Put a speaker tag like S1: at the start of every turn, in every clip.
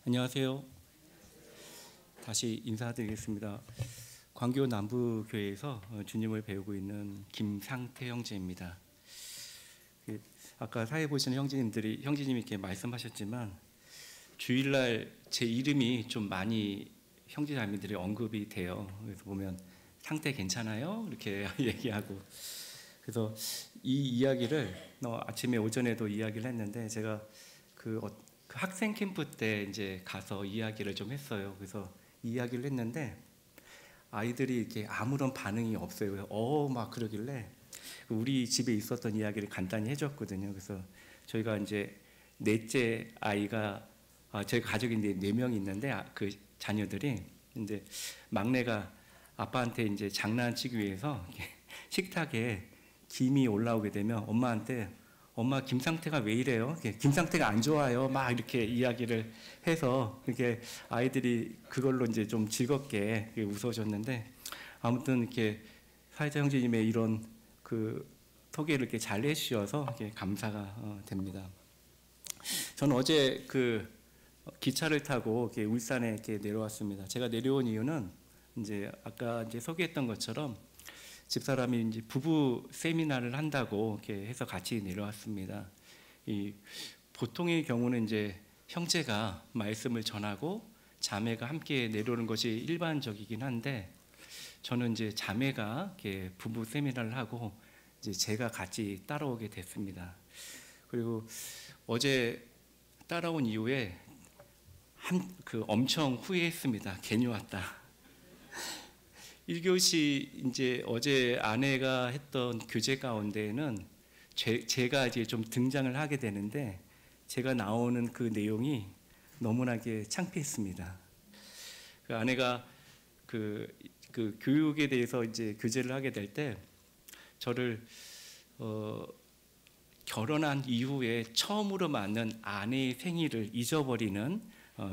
S1: 안녕하세요. 다시 인사드리겠습니다. 광교 남부교회에서 주님을 배우고 있는 김상태 형제입니다. 아까 사회 보시는 형제님이 이렇게 말씀하셨지만 주일날 제 이름이 좀 많이 형제자매들이 언급이 돼요. 그래서 보면 상태 괜찮아요? 이렇게 얘기하고, 그래서 이 이야기를 아침에 오전에도 이야기를 했는데, 제가 그 학생 캠프 때 이제 가서 이야기를 좀 했어요. 그래서 이야기를 했는데 아이들이 이렇게 아무런 반응이 없어요. 막 그러길래 우리 집에 있었던 이야기를 간단히 해줬거든요. 그래서 저희가 이제 넷째 아이가 저희 가족이 이제 4명이 있는데 그 자녀들이, 근데 막내가 아빠한테 이제 장난치기 위해서 식탁에 김이 올라오게 되면 엄마한테 엄마 김상태가 왜 이래요? 김상태가 안 좋아요. 막 이렇게 이야기를 해서 이렇게 아이들이 그걸로 이제 좀 즐겁게 웃어줬는데, 아무튼 이렇게 사회자 형제님의 이런 그 소개를 이렇게 잘 해주셔서 이렇게 감사가 됩니다. 저는 어제 그 기차를 타고 이렇게 울산에 이렇게 내려왔습니다. 제가 내려온 이유는 이제 아까 이제 소개했던 것처럼 집사람이 이제 부부 세미나를 한다고 이렇게 해서 같이 내려왔습니다. 이 보통의 경우는 이제 형제가 말씀을 전하고 자매가 함께 내려오는 것이 일반적이긴 한데, 저는 이제 자매가 이렇게 부부 세미나를 하고 이제 제가 같이 따라오게 됐습니다. 그리고 어제 따라온 이후에 엄청 후회했습니다. 괜히 왔다. 1교시 이제 어제 아내가 했던 교재 가운데에는 제가 이제 좀 등장을 하게 되는데, 제가 나오는 그 내용이 너무나게 창피했습니다. 그 아내가 그 교육에 대해서 이제 교재를 하게 될 때 저를 결혼한 이후에 처음으로 맞는 아내의 생일을 잊어버리는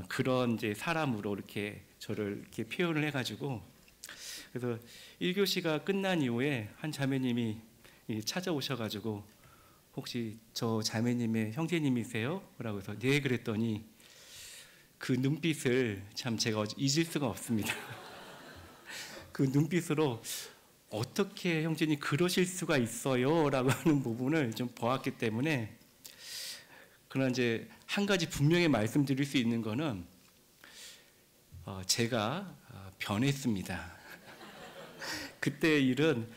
S1: 그런 이제 사람으로 이렇게 저를 이렇게 표현을 해가지고, 그래서 1교시가 끝난 이후에 한 자매님이 찾아오셔가지고 혹시 저 자매님의 형제님이세요? 라고 해서 네, 그랬더니 그 눈빛을 참 제가 잊을 수가 없습니다. 그 눈빛으로 어떻게 형제님 그러실 수가 있어요? 라고 하는 부분을 좀 보았기 때문에, 그러나 이제 한 가지 분명히 말씀드릴 수 있는 거는 제가 변했습니다. 그때 일은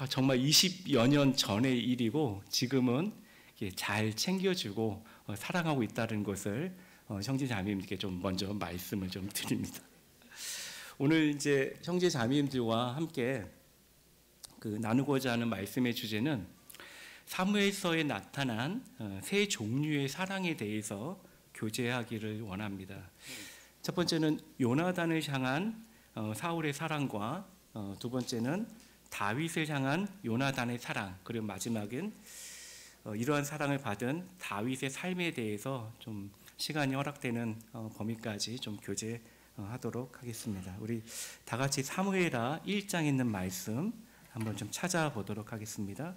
S1: 정말 20여 년 전의 일이고, 지금은 잘 챙겨주고 사랑하고 있다는 것을 형제 자매님께 좀 먼저 말씀을 좀 드립니다. 오늘 이제 형제 자매님들과 함께 나누고자 하는 말씀의 주제는 사무엘서에 나타난 세 종류의 사랑에 대해서 교제하기를 원합니다. 첫 번째는 요나단을 향한 사울의 사랑과, 두 번째는 다윗을 향한 요나단의 사랑, 그리고 마지막은 이러한 사랑을 받은 다윗의 삶에 대해서 좀 시간이 허락되는 범위까지 좀 교제하도록 하겠습니다. 우리 다 같이 사무엘하 1장에 있는 말씀 한번 좀 찾아보도록 하겠습니다.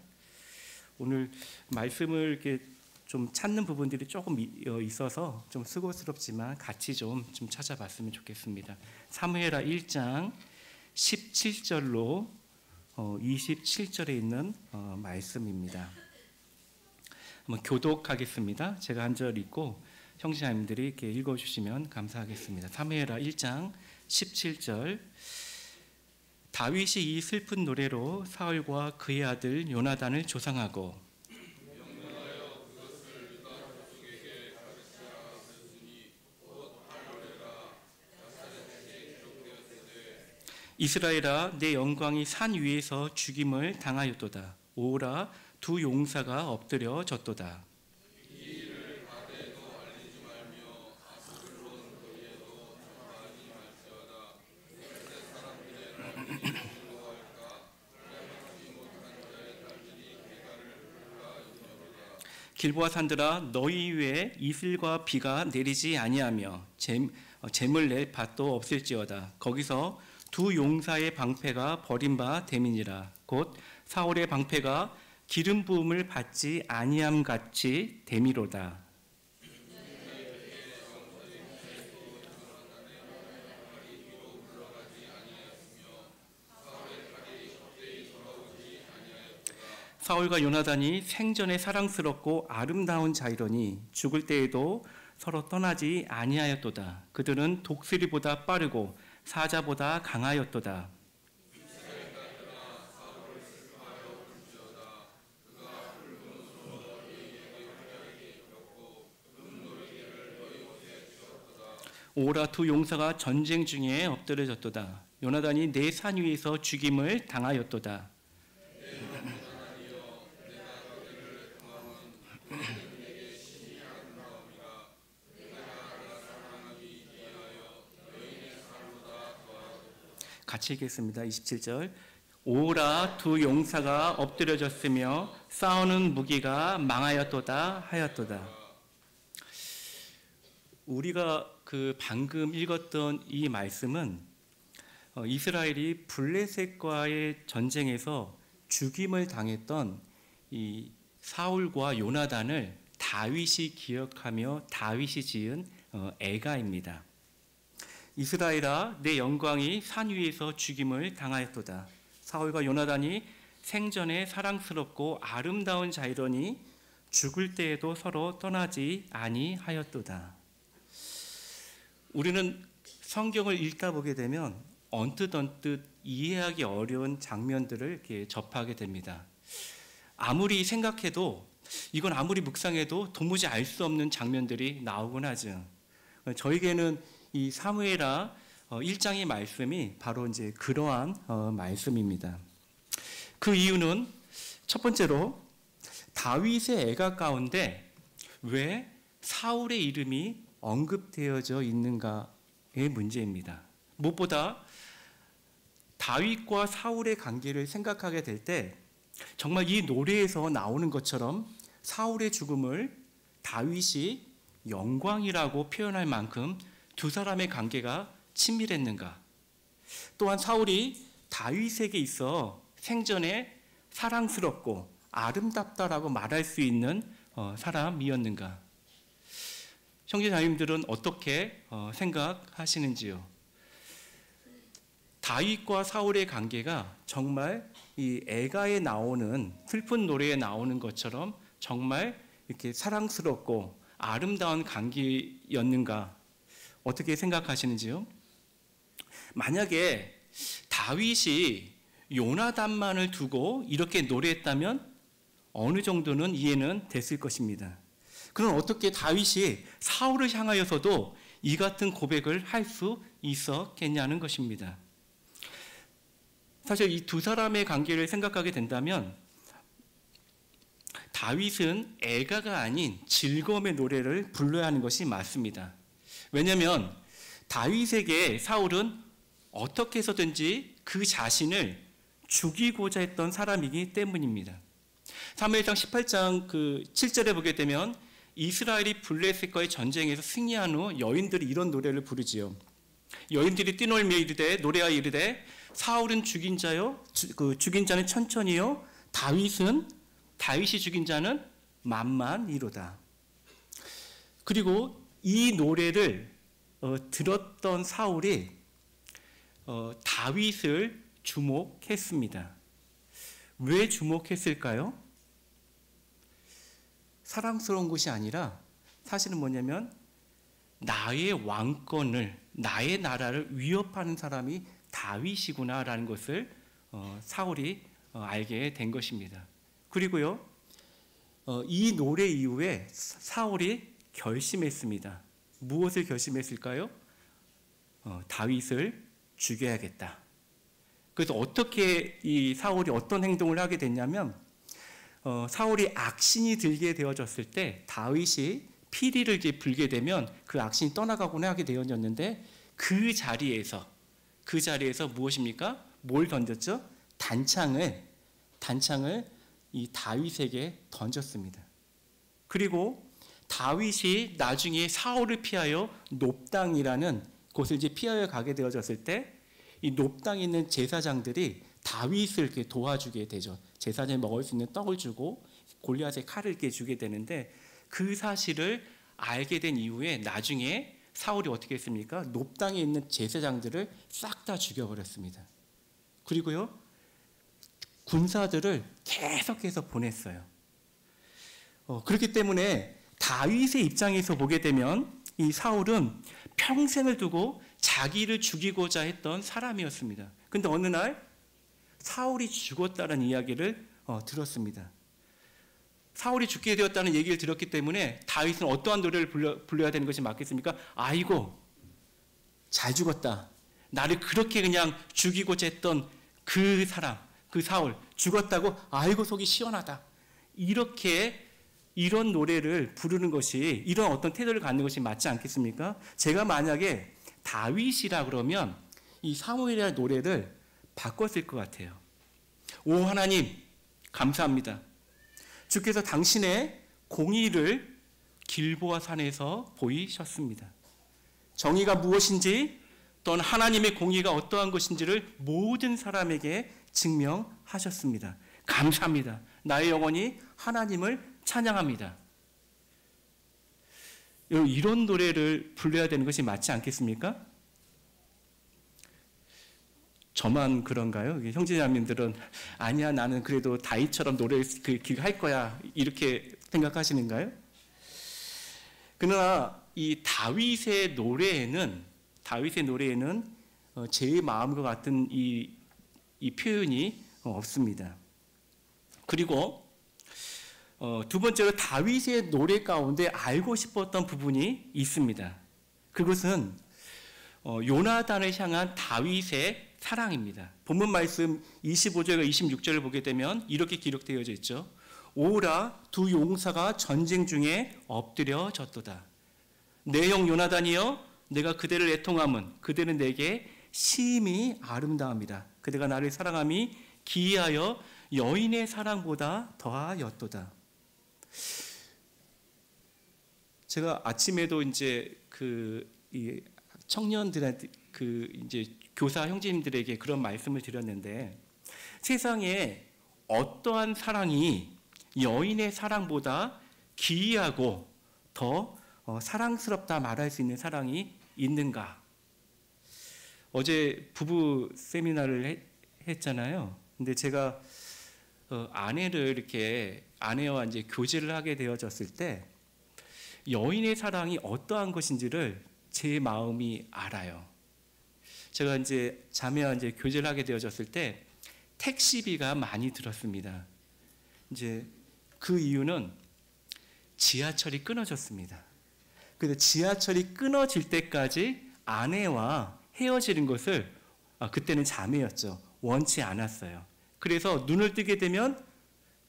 S1: 오늘 말씀을 이렇게 좀 찾는 부분들이 조금 있어서 좀 수고스럽지만 같이 좀 찾아봤으면 좋겠습니다. 사무엘하 1장 17절로 27절에 있는 말씀입니다. 한번 교독하겠습니다. 제가 한 절 읽고 형제자매님들이 이렇게 읽어주시면 감사하겠습니다. 사무엘하 1장 17절. 다윗이 이 슬픈 노래로 사울과 그의 아들 요나단을 조상하고 이스라엘아, 내 영광이 산 위에서 죽임을 당하였도다. 오라, 두 용사가 엎드려 졌도다. 길보아 산들아, 너희 위에 이슬과 비가 내리지 아니하며 잼을 낼 밭도 없을지어다. 거기서 두 용사의 방패가 버린 바 됨이니라. 곧 사울의 방패가 기름 부음을 받지 아니함 같이 됨이로다. 사울과 요나단이 생전에 사랑스럽고 아름다운 자이러니 죽을 때에도 서로 떠나지 아니하였도다. 그들은 독수리보다 빠르고 사자보다 강하였도다. 오라 두 용사가 전쟁 중에 엎드려졌도다. 요나단이 내 산 위에서 죽임을 당하였도다. 같이 읽겠습니다. 27절. 오라 두 용사가 엎드려졌으며 싸우는 무기가 망하였도다 하였도다. 우리가 방금 읽었던 이 말씀은 이스라엘이 블레셋과의 전쟁에서 죽임을 당했던 이 사울과 요나단을 다윗이 기억하며 다윗이 지은 애가입니다. 이스라엘아, 내 영광이 산 위에서 죽임을 당하였도다. 사울과 요나단이 생전에 사랑스럽고 아름다운 자이러니 죽을 때에도 서로 떠나지 아니하였도다. 우리는 성경을 읽다 보게 되면 언뜻 이해하기 어려운 장면들을 이렇게 접하게 됩니다. 아무리 생각해도, 이건 아무리 묵상해도 도무지 알 수 없는 장면들이 나오곤 하죠. 저에게는 이 사무엘하 1장의 말씀이 바로 이제 그러한 말씀입니다. 그 이유는 첫 번째로 다윗의 애가 가운데 왜 사울의 이름이 언급되어져 있는가의 문제입니다. 무엇보다 다윗과 사울의 관계를 생각하게 될 때 정말 이 노래에서 나오는 것처럼 사울의 죽음을 다윗이 영광이라고 표현할 만큼 두 사람의 관계가 친밀했는가? 또한 사울이 다윗에게 있어 생전에 사랑스럽고 아름답다라고 말할 수 있는 사람이었는가? 형제자매님들은 어떻게 생각하시는지요? 다윗과 사울의 관계가 정말 이 애가에 나오는 슬픈 노래에 나오는 것처럼 정말 이렇게 사랑스럽고 아름다운 관계였는가? 어떻게 생각하시는지요? 만약에 다윗이 요나단만을 두고 이렇게 노래했다면 어느 정도는 이해는 됐을 것입니다. 그럼 어떻게 다윗이 사울을 향하여서도 이 같은 고백을 할 수 있었겠냐는 것입니다. 사실 이 두 사람의 관계를 생각하게 된다면 다윗은 애가가 아닌 즐거움의 노래를 불러야 하는 것이 맞습니다. 왜냐하면 다윗에게 사울은 어떻게 해서든지 그 자신을 죽이고자 했던 사람이기 때문입니다. 사무엘상 18장 7절에 보게 되면 이스라엘이 블레셋과의 전쟁에서 승리한 후 여인들이 이런 노래를 부르지요. 여인들이 뛰놀며 이르되 노래하여 이르되 사울은 죽인 자요, 죽인 자는 천천히요, 다윗이 죽인 자는 만만이로다. 그리고 이 노래를 들었던 사울이 다윗을 주목했습니다. 왜 주목했을까요? 사랑스러운 것이 아니라 사실은 뭐냐면 나의 왕권을, 나의 나라를 위협하는 사람이 다윗이구나라는 것을 사울이 알게 된 것입니다. 그리고요, 이 노래 이후에 사울이 결심했습니다. 무엇을 결심했을까요? 다윗을 죽여야겠다. 그래서 어떻게 이 사울이 어떤 행동을 하게 됐냐면 사울이 악신이 들게 되어졌을 때 다윗이 피리를 이제 불게 되면 그 악신이 떠나가곤 하게 되어졌는데 그 자리에서 무엇입니까? 뭘 던졌죠? 단창을 이 다윗에게 던졌습니다. 그리고 다윗이 나중에 사울을 피하여 놉당이라는 곳을 이제 피하여 가게 되어졌을 때 이 놉당에 있는 제사장들이 다윗을 이렇게 도와주게 되죠. 제사장이 먹을 수 있는 떡을 주고 골리앗의 칼을 이렇게 주게 되는데 그 사실을 알게 된 이후에 나중에 사울이 어떻게 했습니까? 놉당에 있는 제사장들을 싹 다 죽여버렸습니다. 그리고요, 군사들을 계속해서 보냈어요. 그렇기 때문에 다윗의 입장에서 보게 되면 이 사울은 평생을 두고 자기를 죽이고자 했던 사람이었습니다. 그런데 어느 날 사울이 죽었다는 이야기를 들었습니다. 사울이 죽게 되었다는 얘기를 들었기 때문에 다윗은 어떠한 노래를 불러야 되는 것이 맞겠습니까? 아이고 잘 죽었다. 나를 그렇게 그냥 죽이고자 했던 그 사람, 그 사울 죽었다고 아이고 속이 시원하다. 이런 노래를 부르는 것이, 이런 어떤 태도를 갖는 것이 맞지 않겠습니까? 제가 만약에 다윗이라 그러면 이 사무엘의 노래를 바꿨을 것 같아요. 오 하나님 감사합니다. 주께서 당신의 공의를 길보아 산에서 보이셨습니다. 정의가 무엇인지 또는 하나님의 공의가 어떠한 것인지를 모든 사람에게 증명하셨습니다. 감사합니다. 나의 영혼이 하나님을 찬양합니다. 이런 노래를 불러야 되는 것이 맞지 않겠습니까? 저만 그런가요? 형제자매님들은 아니야 나는 그래도 다윗처럼 노래를 할 거야 이렇게 생각하시는가요? 그러나 이 다윗의 노래에는 제 마음과 같은 이 표현이 없습니다. 그리고 두 번째로 다윗의 노래 가운데 알고 싶었던 부분이 있습니다. 그것은 요나단을 향한 다윗의 사랑입니다. 본문 말씀 25절과 26절을 보게 되면 이렇게 기록되어져 있죠. 오라 두 용사가 전쟁 중에 엎드려졌도다. 내 형 요나단이여 내가 그대를 애통함은 그대는 내게 심히 아름다움이다. 그대가 나를 사랑함이 기이하여 여인의 사랑보다 더하였도다. 제가 아침에도 이제 이 청년들한테 이제 교사 형제님들에게 그런 말씀을 드렸는데 세상에 어떠한 사랑이 여인의 사랑보다 기이하고 더 사랑스럽다 말할 수 있는 사랑이 있는가? 어제 부부 세미나를 했잖아요. 근데 제가 아내와 이제 교제를 하게 되어졌을 때 여인의 사랑이 어떠한 것인지를 제 마음이 알아요. 제가 이제 자매와 이제 교제를 하게 되어졌을 때 택시비가 많이 들었습니다. 이제 그 이유는 지하철이 끊어졌습니다. 그래서 지하철이 끊어질 때까지 아내와 헤어지는 것을 그때는 자매였죠. 원치 않았어요. 그래서 눈을 뜨게 되면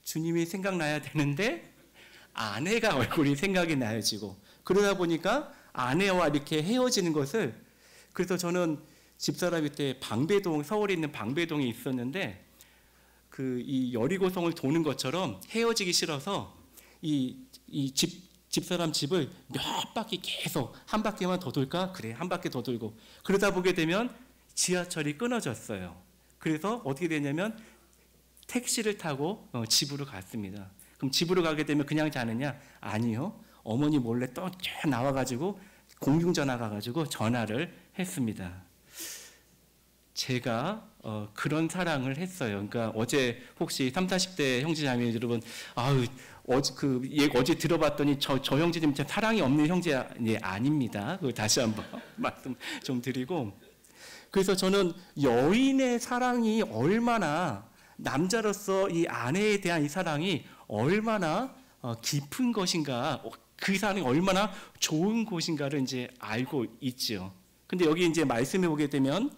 S1: 주님이 생각나야 되는데 아내가 얼굴이 생각이 나야지고 그러다 보니까 아내와 이렇게 헤어지는 것을 그래서 저는 집사람이 때 서울에 있는 방배동에 있었는데 이 여리고성을 도는 것처럼 헤어지기 싫어서 집사람 집을 몇 바퀴 계속 한 바퀴만 더 돌까? 그래 한 바퀴 더 돌고 그러다 보게 되면 지하철이 끊어졌어요. 그래서 어떻게 되냐면 택시를 타고 집으로 갔습니다. 그럼 집으로 가게 되면 그냥 자느냐? 아니요. 어머니 몰래 또 나와가지고 공중전화 가가지고 전화를 했습니다. 제가 그런 사랑을 했어요. 그러니까 어제 혹시 30, 40대 형제자매 여러분 어제 들어봤더니 저 형제님 사랑이 없는 형제 아닙니다. 그걸 다시 한번 말씀 좀 드리고 그래서 저는 여인의 사랑이 얼마나 남자로서 이 아내에 대한 이 사랑이 얼마나 깊은 것인가 그 사랑이 얼마나 좋은 것인가를 이제 알고 있죠. 근데 여기 이제 말씀해 보게 되면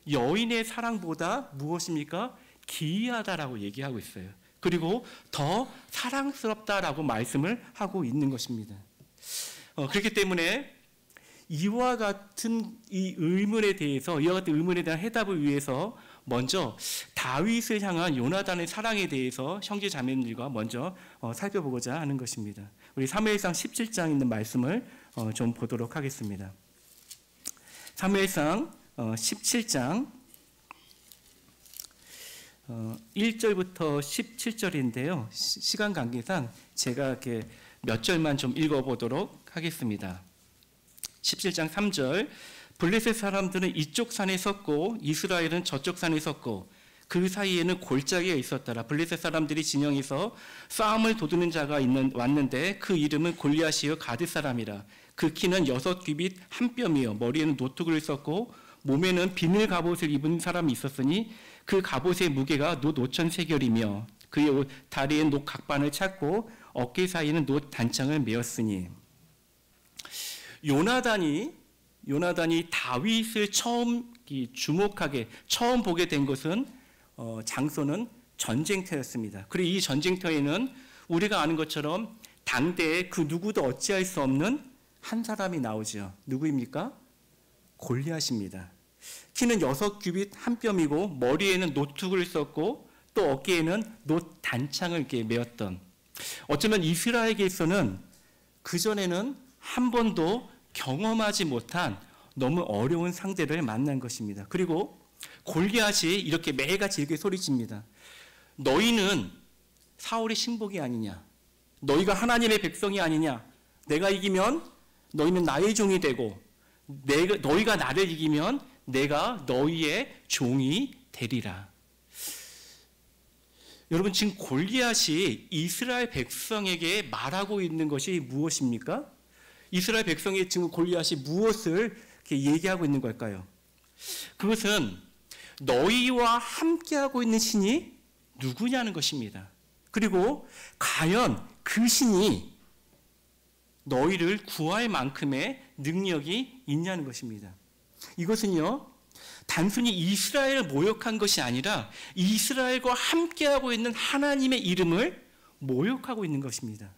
S1: 여인의 사랑보다 무엇입니까? 기이하다라고 얘기하고 있어요. 그리고 더 사랑스럽다라고 말씀을 하고 있는 것입니다. 그렇기 때문에 이와 같은 의문에 대한 해답을 위해서 먼저 다윗을 향한 요나단의 사랑에 대해서 형제 자매님들과 먼저 살펴보고자 하는 것입니다. 우리 사무엘상 17장 있는 말씀을 좀 보도록 하겠습니다. 사무엘상 17장 1절부터 17절인데요. 시간 관계상 제가 이렇게 몇 절만 좀 읽어보도록 하겠습니다. 17장 3절 블레셋 사람들은 이쪽 산에 섰고 이스라엘은 저쪽 산에 섰고 그 사이에는 골짜기가 있었더라. 블레셋 사람들이 진영에서 싸움을 도두는 자가 왔는데 그 이름은 골리앗이요 가드 사람이라. 그 키는 6규빗 한 뼘이요 머리에는 노트구를 썼고 몸에는 비늘 갑옷을 입은 사람이 있었으니 그 갑옷의 무게가 놋 5천 세겔이며 그의 다리에 놋 각반을 찼고 어깨 사이에는 놋 단창을 메었으니. 요나단이 다윗을 처음 처음 보게 된 것은 장소는 전쟁터였습니다. 그리고 이 전쟁터에는 우리가 아는 것처럼 당대에 그 누구도 어찌할 수 없는 한 사람이 나오죠. 누구입니까? 골리앗입니다. 키는 6규빗 한 뼘이고 머리에는 노툭을 썼고 또 어깨에는 놋 단창을 이렇게 메었던, 어쩌면 이스라엘에게서는 그전에는 한 번도 경험하지 못한 너무 어려운 상대를 만난 것입니다. 그리고 골리앗이 이렇게 매일같이 이렇게 소리칩니다. 너희는 사울의 신복이 아니냐? 너희가 하나님의 백성이 아니냐? 내가 이기면 너희는 나의 종이 되고 너희가 나를 이기면 내가 너희의 종이 되리라. 여러분, 지금 골리앗이 이스라엘 백성에게 말하고 있는 것이 무엇입니까? 이스라엘 백성이 지금 골리앗이 무엇을 이렇게 얘기하고 있는 걸까요? 그것은 너희와 함께하고 있는 신이 누구냐는 것입니다. 그리고 과연 그 신이 너희를 구할 만큼의 능력이 있냐는 것입니다. 이것은요, 단순히 이스라엘을 모욕한 것이 아니라 이스라엘과 함께하고 있는 하나님의 이름을 모욕하고 있는 것입니다.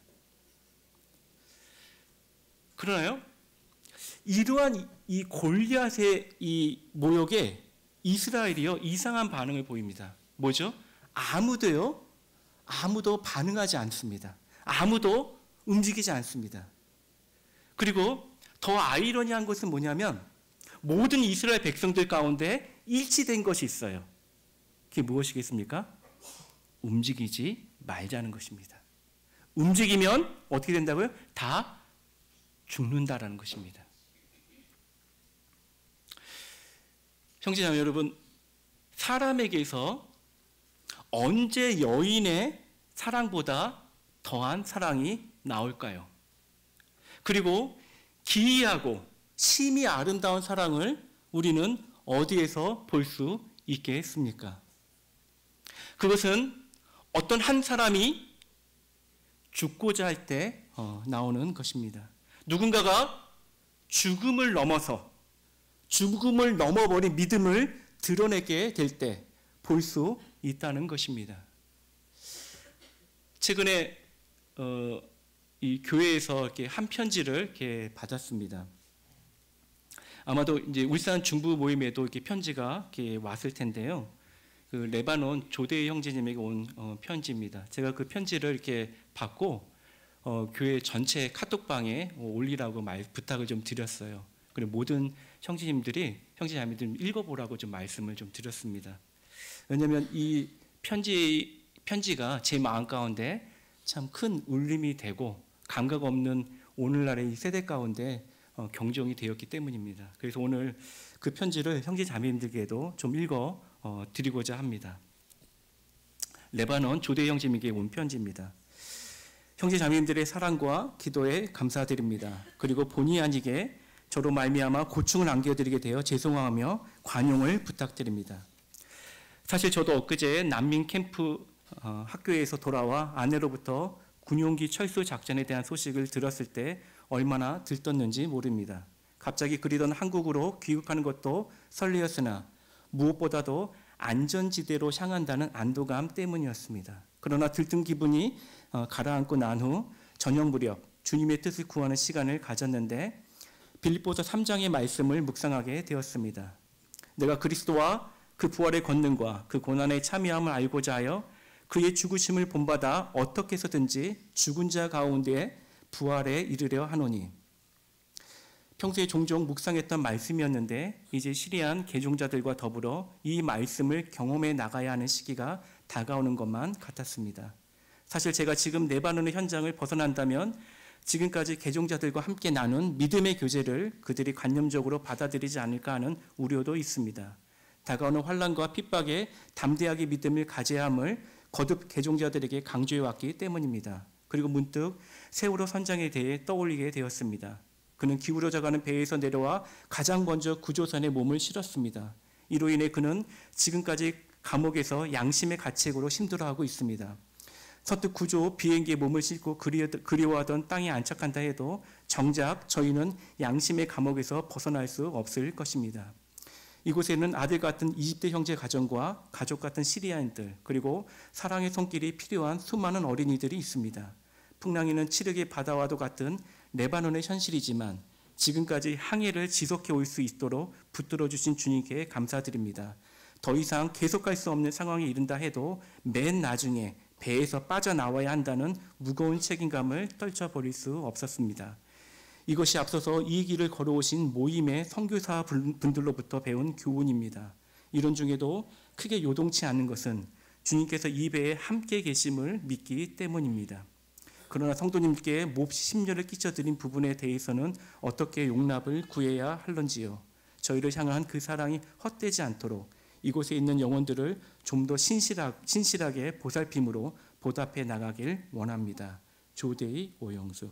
S1: 그러나요? 이러한 이 골리앗의 이 모욕에 이스라엘이요 이상한 반응을 보입니다. 뭐죠? 아무도 반응하지 않습니다. 아무도 움직이지 않습니다. 그리고 더 아이러니한 것은 뭐냐면 모든 이스라엘 백성들 가운데 일치된 것이 있어요. 그게 무엇이겠습니까? 움직이지 말자는 것입니다. 움직이면 어떻게 된다고요? 다 죽는다라는 것입니다. 형제자매 여러분, 사람에게서 언제 여인의 사랑보다 더한 사랑이 나올까요? 그리고 기이하고 심히 아름다운 사랑을 우리는 어디에서 볼 수 있겠습니까? 그것은 어떤 한 사람이 죽고자 할 때 나오는 것입니다. 누군가가 죽음을 넘어버린 믿음을 드러내게 될 때 볼 수 있다는 것입니다. 최근에 이 교회에서 이렇게 한 편지를 이렇게 받았습니다. 아마도 이제 울산 중부 모임에도 이렇게 편지가 이렇게 왔을 텐데요. 그 레바논 조대 형제님에게 온 편지입니다. 제가 그 편지를 이렇게 받고 교회 전체 카톡방에 올리라고 부탁을 좀 드렸어요. 그리고 모든 형제자매들 읽어보라고 좀 말씀을 좀 드렸습니다. 왜냐하면 이 편지가 제 마음 가운데 참 큰 울림이 되고 감각 없는 오늘날의 이 세대 가운데 경종이 되었기 때문입니다. 그래서 오늘 그 편지를 형제자매님들께도 좀 읽어 드리고자 합니다. 레바논 조대 형제님에게 온 편지입니다. 형제자매님들의 사랑과 기도에 감사드립니다. 그리고 본의 아니게 저로 말미암아 고충을 안겨드리게 되어 죄송하며 관용을 부탁드립니다. 사실 저도 엊그제 난민 캠프 학교에서 돌아와 아내로부터 군용기 철수 작전에 대한 소식을 들었을 때 얼마나 들떴는지 모릅니다. 갑자기 그리던 한국으로 귀국하는 것도 설레었으나 무엇보다도 안전지대로 향한다는 안도감 때문이었습니다. 그러나 들뜬 기분이 가라앉고 난 후 저녁 무렵 주님의 뜻을 구하는 시간을 가졌는데 빌립보서 3장의 말씀을 묵상하게 되었습니다. 내가 그리스도와 그 부활의 권능과 그 고난의 참여함을 알고자 하여 그의 죽으심을 본받아 어떻게 해서든지 죽은 자 가운데 부활에 이르려 하노니. 평소에 종종 묵상했던 말씀이었는데 이제 시리안 개종자들과 더불어 이 말씀을 경험해 나가야 하는 시기가 다가오는 것만 같았습니다. 사실 제가 지금 레바논의 현장을 벗어난다면 지금까지 개종자들과 함께 나눈 믿음의 교제를 그들이 관념적으로 받아들이지 않을까 하는 우려도 있습니다. 다가오는 환난과 핍박에 담대하게 믿음을 가져야 함을 거듭 개종자들에게 강조해 왔기 때문입니다. 그리고 문득 세월호 선장에 대해 떠올리게 되었습니다. 그는 기울어져가는 배에서 내려와 가장 먼저 구조선에 몸을 실었습니다. 이로 인해 그는 지금까지 감옥에서 양심의 가책으로 힘들어하고 있습니다. 서투 구조 비행기에 몸을 싣고 그리워하던 땅에 안착한다 해도 정작 저희는 양심의 감옥에서 벗어날 수 없을 것입니다. 이곳에는 아들 같은 20대 형제 가정과 가족 같은 시리아인들, 그리고 사랑의 손길이 필요한 수많은 어린이들이 있습니다. 풍랑이는 칠흑의 바다와도 같은 레바논의 현실이지만 지금까지 항해를 지속해 올 수 있도록 붙들어 주신 주님께 감사드립니다. 더 이상 계속할 수 없는 상황에 이른다 해도 맨 나중에 배에서 빠져나와야 한다는 무거운 책임감을 떨쳐버릴 수 없었습니다. 이것이 앞서서 이 길을 걸어오신 모임의 선교사 분들로부터 배운 교훈입니다. 이런 중에도 크게 요동치 않는 것은 주님께서 이 배에 함께 계심을 믿기 때문입니다. 그러나 성도님께 몹시 심려를 끼쳐드린 부분에 대해서는 어떻게 용납을 구해야 할런지요. 저희를 향한 그 사랑이 헛되지 않도록 이곳에 있는 영혼들을 좀 더 신실하게 보살핌으로 보답해 나가길 원합니다. 조대희 오영수.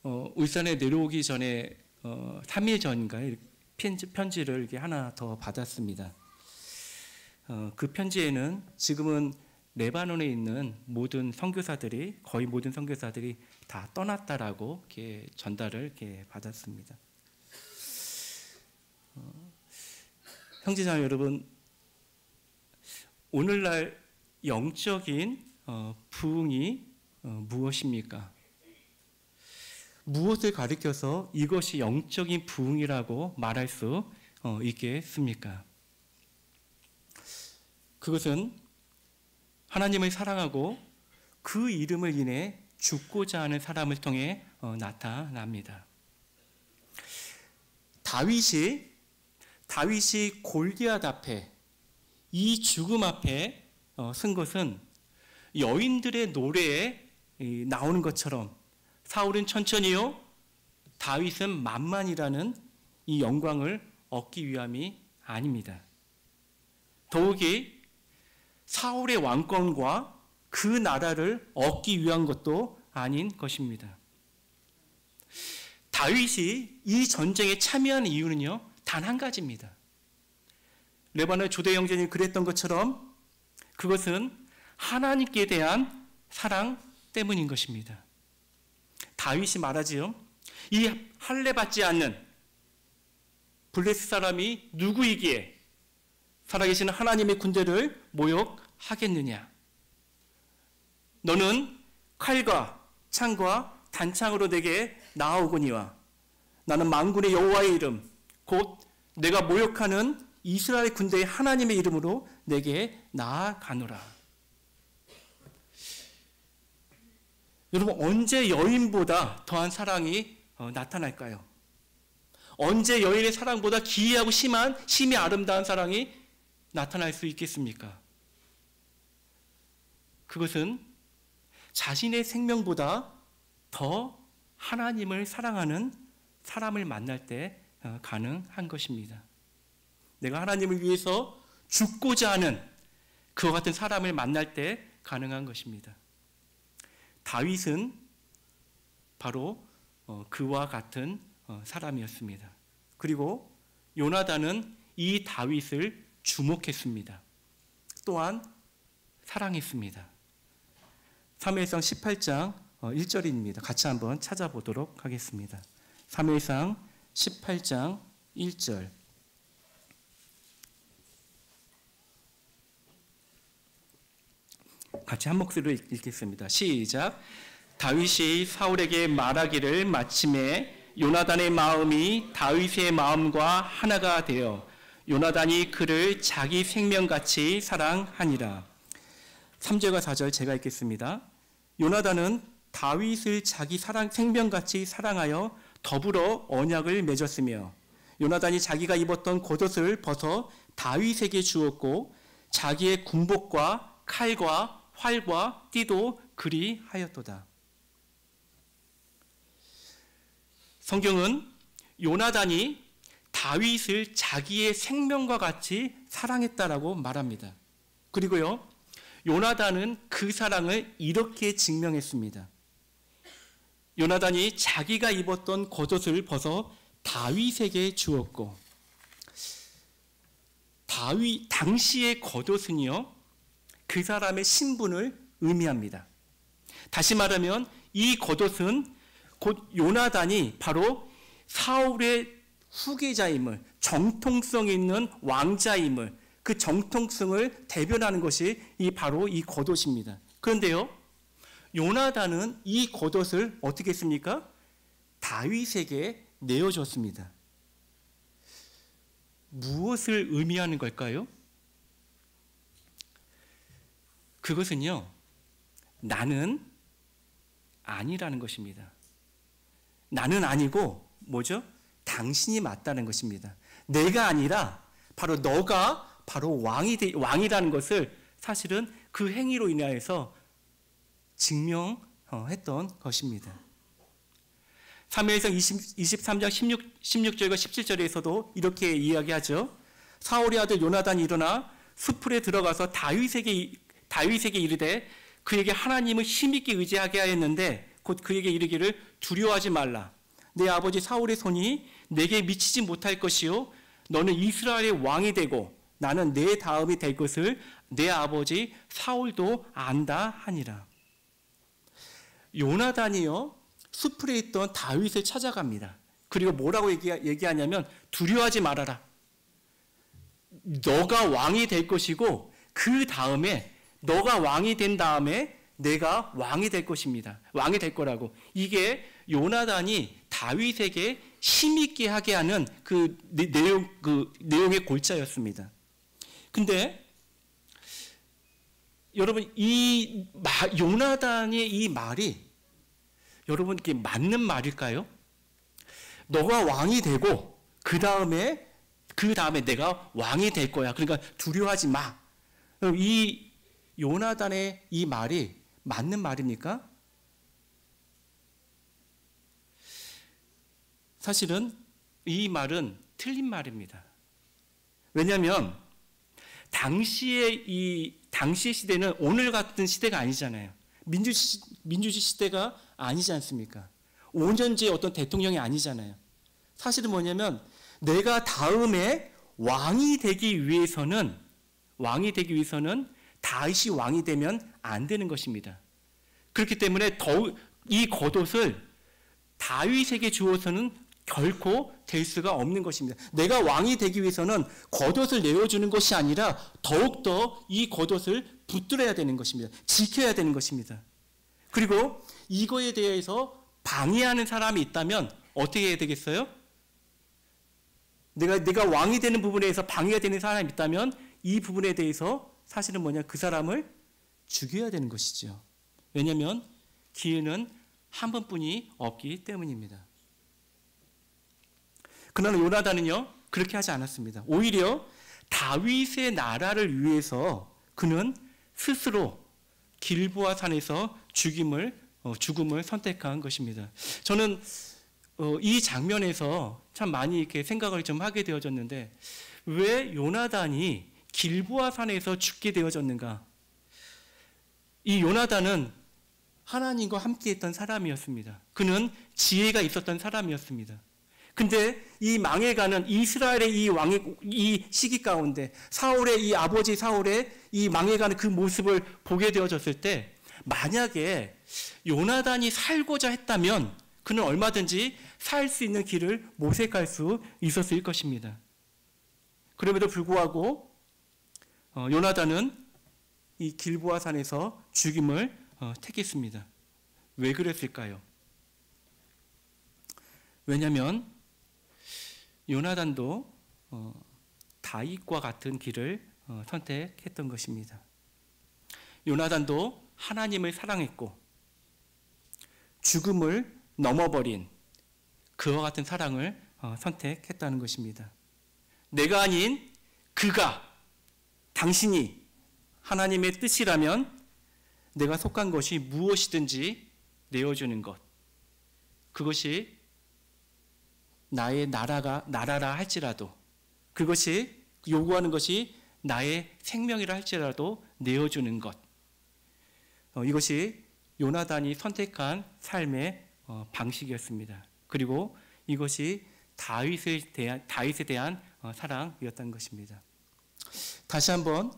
S1: 울산에 내려오기 전에 3일 전인가요? 편지를 이렇게 하나 더 받았습니다. 그 편지에는 지금은 레바논에 있는 거의 모든 선교사들이 다 떠났다라고 이렇게 전달을 이렇게 받았습니다. 형제자매 여러분, 오늘날 영적인 부흥이 무엇입니까? 무엇을 가리켜서 이것이 영적인 부흥이라고 말할 수 있겠습니까? 그것은 하나님을 사랑하고 그 이름을 인해 죽고자 하는 사람을 통해 나타납니다. 다윗이 골리앗 앞에, 이 죽음 앞에 쓴 것은 여인들의 노래에 나오는 것처럼 사울은 천천히요, 다윗은 만만이라는 이 영광을 얻기 위함이 아닙니다. 더욱이 사울의 왕권과 그 나라를 얻기 위한 것도 아닌 것입니다. 다윗이 이 전쟁에 참여한 이유는요, 단 한 가지입니다. 레바논 조대 형제님 그랬던 것처럼 그것은 하나님께 대한 사랑 때문인 것입니다. 다윗이 말하지요. 이 할례 받지 않는 블레스 사람이 누구이기에 살아계시는 하나님의 군대를 모욕하겠느냐. 너는 칼과 창과 단창으로 내게 나아오거니와 나는 만군의 여호와의 이름 곧 내가 모욕하는 이스라엘 군대의 하나님의 이름으로 내게 나아가노라. 여러분, 언제 여인보다 더한 사랑이 나타날까요? 언제 여인의 사랑보다 기이하고 심히 아름다운 사랑이 나타날 수 있겠습니까? 그것은 자신의 생명보다 더 하나님을 사랑하는 사람을 만날 때 가능한 것입니다. 내가 하나님을 위해서 죽고자 하는 그와 같은 사람을 만날 때 가능한 것입니다. 다윗은 바로 그와 같은 사람이었습니다. 그리고 요나단은 이 다윗을 주목했습니다. 또한 사랑했습니다. 사무엘상 18장 1절입니다. 같이 한번 찾아보도록 하겠습니다. 사무엘상 18장 1절. 같이 한 목소리로 읽겠습니다. 시작. 다윗이 사울에게 말하기를 마침에 요나단의 마음이 다윗의 마음과 하나가 되어 요나단이 그를 자기 생명같이 사랑하니라. 3절과 4절 제가 읽겠습니다. 요나단은 다윗을 자기 생명같이 사랑하여 더불어 언약을 맺었으며 요나단이 자기가 입었던 겉옷을 벗어 다윗에게 주었고 자기의 군복과 칼과 활과 띠도 그리하였도다. 성경은 요나단이 다윗을 자기의 생명과 같이 사랑했다라고 말합니다. 그리고요, 요나단은 그 사랑을 이렇게 증명했습니다. 요나단이 자기가 입었던 겉옷을 벗어 다윗에게 주었고, 당시의 겉옷은요, 그 사람의 신분을 의미합니다. 다시 말하면 이 겉옷은 곧 요나단이 바로 사울의 후계자임을, 정통성 있는 왕자임을, 그 정통성을 대변하는 것이 바로 이 겉옷입니다. 그런데요, 요나단은 이 겉옷을 어떻게 했습니까? 다윗에게 내어줬습니다. 무엇을 의미하는 걸까요? 그것은요, 나는 아니라는 것입니다. 나는 아니고 뭐죠? 당신이 맞다는 것입니다. 내가 아니라 바로 너가 바로 왕이라는 것을 사실은 그 행위로 인하여서 증명했던 것입니다. 사무엘상 23장 16절과 17절에서도 이렇게 이야기하죠. 사울의 아들 요나단이 일어나 수풀에 들어가서 다윗에게 이르되 그에게 하나님을 힘있게 의지하게 하였는데 곧 그에게 이르기를 두려워하지 말라. 내 아버지 사울의 손이 내게 미치지 못할 것이요 너는 이스라엘의 왕이 되고 나는 내 다음이 될 것을 내 아버지 사울도 안다 하니라. 요나단이요 수풀에 있던 다윗을 찾아갑니다. 그리고 뭐라고 얘기하냐면 두려워하지 말아라. 너가 왕이 될 것이고 그 다음에 너가 왕이 된 다음에 내가 왕이 될 것입니다. 왕이 될 거라고. 이게 요나단이 다윗에게 힘있게 하게 하는 그 내용의 골자였습니다. 근데 여러분 요나단의 이 말이 여러분께 맞는 말일까요? 너가 왕이 되고 그 다음에 내가 왕이 될 거야. 그러니까 두려워하지 마. 이 요나단의 이 말이 맞는 말입니까? 사실은 이 말은 틀린 말입니다. 왜냐하면 당시의 시대는 오늘 같은 시대가 아니잖아요. 민주주의 시대가 아니지 않습니까? 5년제의 어떤 대통령이 아니잖아요. 사실은 뭐냐면 내가 다음에 왕이 되기 위해서는 다윗이 왕이 되면 안 되는 것입니다. 그렇기 때문에 이 겉옷을 다윗에게 주어서는 결코 될 수가 없는 것입니다. 내가 왕이 되기 위해서는 겉옷을 내어주는 것이 아니라 더욱더 이 겉옷을 붙들어야 되는 것입니다. 지켜야 되는 것입니다. 그리고 이거에 대해서 방해하는 사람이 있다면 어떻게 해야 되겠어요? 내가 왕이 되는 부분에서 방해가 되는 사람이 있다면 이 부분에 대해서 사실은 그 사람을 죽여야 되는 것이죠. 왜냐하면 기회는 한 번뿐이 없기 때문입니다. 그러나 요나단은요 그렇게 하지 않았습니다. 오히려 다윗의 나라를 위해서 그는 스스로 길보아 산에서 죽음을 선택한 것입니다. 저는 이 장면에서 참 많이 이렇게 생각을 좀 하게 되어졌는데 왜 요나단이 길보아 산에서 죽게 되어졌는가? 이 요나단은 하나님과 함께했던 사람이었습니다. 그는 지혜가 있었던 사람이었습니다. 근데 이 망해가는 이스라엘의 이 시기 가운데 이 아버지 사울의 이 망해가는 그 모습을 보게 되어졌을 때 만약에 요나단이 살고자 했다면 그는 얼마든지 살 수 있는 길을 모색할 수 있었을 것입니다. 그럼에도 불구하고 요나단은 이 길보아 산에서 죽임을 택했습니다. 왜 그랬을까요? 왜냐하면 요나단도 다윗과 같은 길을 선택했던 것입니다. 요나단도 하나님을 사랑했고 죽음을 넘어버린 그와 같은 사랑을 선택했다는 것입니다. 내가 아닌 당신이 하나님의 뜻이라면 내가 속한 것이 무엇이든지 내어주는 것, 그것이 나의 나라라 할지라도, 그것이 요구하는 것이 나의 생명이라 할지라도 내어주는 것, 이것이 요나단이 선택한 삶의 방식이었습니다. 그리고 이것이 다윗에 대한 사랑이었다는 것입니다. 다시 한번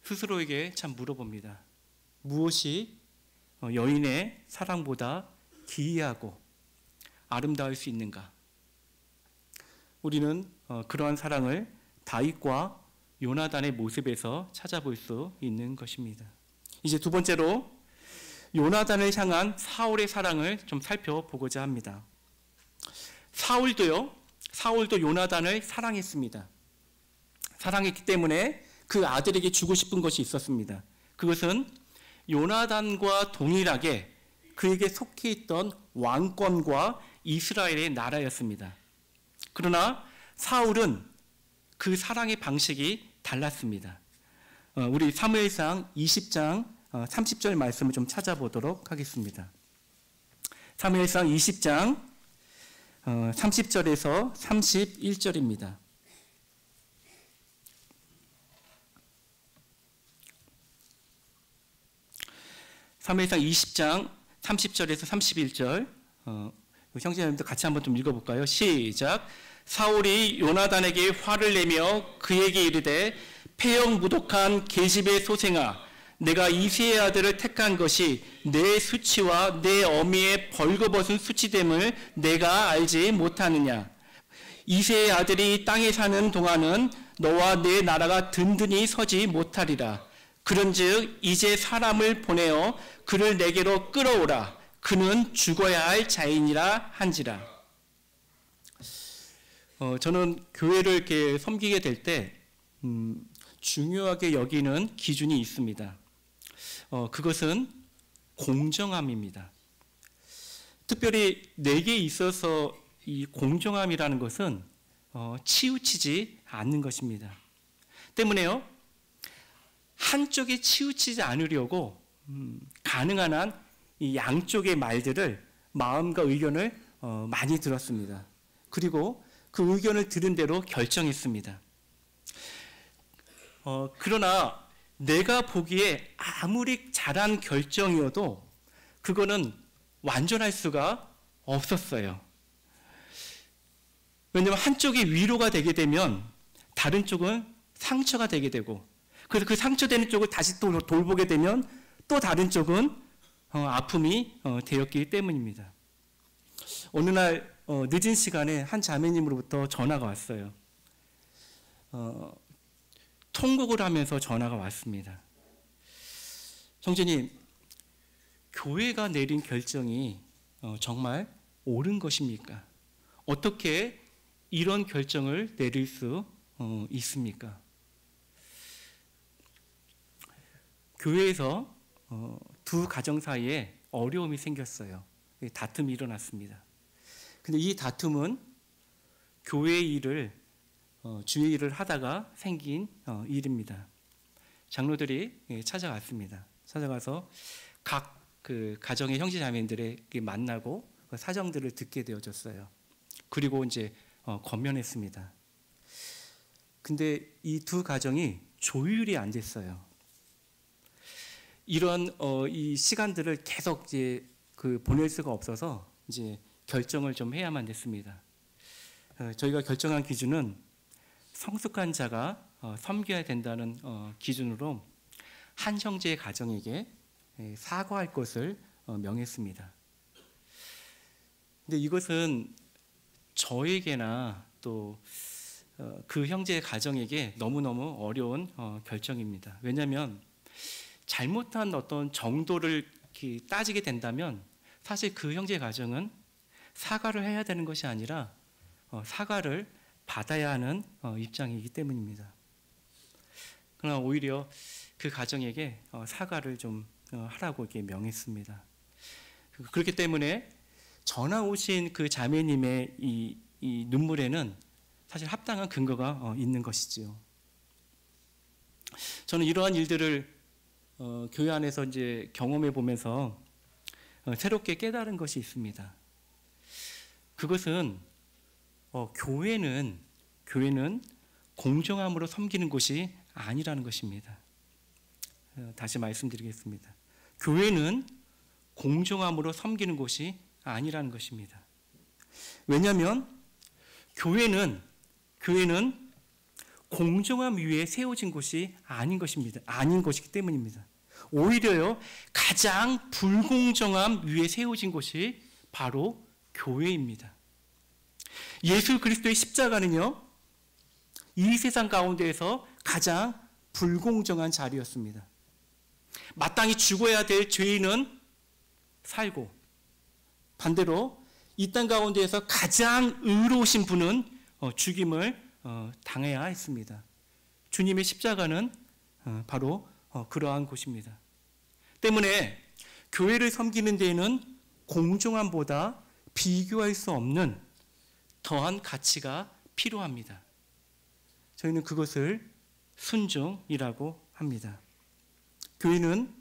S1: 스스로에게 참 물어봅니다. 무엇이 여인의 사랑보다 기이하고 아름다울 수 있는가? 우리는 그러한 사랑을 다윗과 요나단의 모습에서 찾아볼 수 있는 것입니다. 이제 두 번째로 요나단을 향한 사울의 사랑을 좀 살펴보고자 합니다. 사울도 요나단을 사랑했습니다. 사랑했기 때문에 그 아들에게 주고 싶은 것이 있었습니다. 그것은 요나단과 동일하게 그에게 속해 있던 왕권과 이스라엘의 나라였습니다. 그러나 사울은 그 사랑의 방식이 달랐습니다. 우리 사무엘상 20장 30절 말씀을 좀 찾아보도록 하겠습니다. 사무엘상 20장 30절에서 31절입니다. 사무엘상 20장 30절에서 31절, 형제님들 같이 한번 좀 읽어볼까요? 시작. 사울이 요나단에게 화를 내며 그에게 이르되 폐영무독한 계집의 소생아, 내가 이새의 아들을 택한 것이 내 수치와 내 어미의 벌거벗은 수치됨을 내가 알지 못하느냐. 이새의 아들이 땅에 사는 동안은 너와 내 나라가 든든히 서지 못하리라. 그런즉 이제 사람을 보내어 그를 내게로 끌어오라. 그는 죽어야 할 자인이라 한지라. 저는 교회를 이렇게 섬기게 될 때 중요하게 여기는 기준이 있습니다. 그것은 공정함입니다. 특별히 내게 있어서 이 공정함이라는 것은 치우치지 않는 것입니다. 때문에요, 한쪽에 치우치지 않으려고 가능한 한 이 양쪽의 말들을, 마음과 의견을 많이 들었습니다. 그리고 그 의견을 들은 대로 결정했습니다. 그러나 내가 보기에 아무리 잘한 결정이어도 그거는 완전할 수가 없었어요. 왜냐하면 한쪽이 위로가 되게 되면 다른 쪽은 상처가 되게 되고, 그래서 그 상처되는 쪽을 다시 또 돌보게 되면 또 다른 쪽은 아픔이 되었기 때문입니다. 어느 날 늦은 시간에 한 자매님으로부터 전화가 왔어요. 통곡을 하면서 전화가 왔습니다. 형제님, 교회가 내린 결정이 정말 옳은 것입니까? 어떻게 이런 결정을 내릴 수 있습니까? 교회에서 두 가정 사이에 어려움이 생겼어요. 다툼이 일어났습니다. 근데 이 다툼은 교회의 일을, 주의 일을 하다가 생긴 일입니다. 장로들이 찾아갔습니다. 찾아가서 각 그 가정의 형제 자매들에게 만나고 그 사정들을 듣게 되어졌어요. 그리고 이제 권면했습니다. 근데 이 두 가정이 조율이 안 됐어요. 이런 이 시간들을 계속 이제 보낼 수가 없어서 이제 결정을 좀 해야만 됐습니다. 저희가 결정한 기준은 성숙한 자가 섬겨야 된다는 기준으로 한 형제의 가정에게 사과할 것을 명했습니다. 근데 이것은 저에게나 또 그 형제의 가정에게 너무너무 어려운 결정입니다. 왜냐하면 잘못한 어떤 정도를 따지게 된다면 사실 그 형제의 가정은 사과를 해야 되는 것이 아니라 사과를 받아야 하는 입장이기 때문입니다. 그러나 오히려 그 가정에게 사과를 좀 하라고 이렇게 명했습니다. 그렇기 때문에 전화 오신 그 자매님의 이 눈물에는 사실 합당한 근거가 있는 것이지요. 저는 이러한 일들을 교회 안에서 이제 경험해 보면서 새롭게 깨달은 것이 있습니다. 그것은 교회는 공정함으로 섬기는 곳이 아니라는 것입니다. 다시 말씀드리겠습니다. 교회는 공정함으로 섬기는 곳이 아니라는 것입니다. 왜냐하면 교회는 공정함 위에 세워진 곳이 아닌 것입니다. 아닌 것이기 때문입니다. 오히려요, 가장 불공정함 위에 세워진 곳이 바로 교회입니다. 예수 그리스도의 십자가는요, 이 세상 가운데에서 가장 불공정한 자리였습니다. 마땅히 죽어야 될 죄인은 살고, 반대로 이 땅 가운데에서 가장 의로우신 분은 죽임을 당해야 했습니다. 주님의 십자가는 바로 그러한 곳입니다. 때문에 교회를 섬기는 데에는 공정함보다 비교할 수 없는 더한 가치가 필요합니다. 저희는 그것을 순종이라고 합니다. 교회는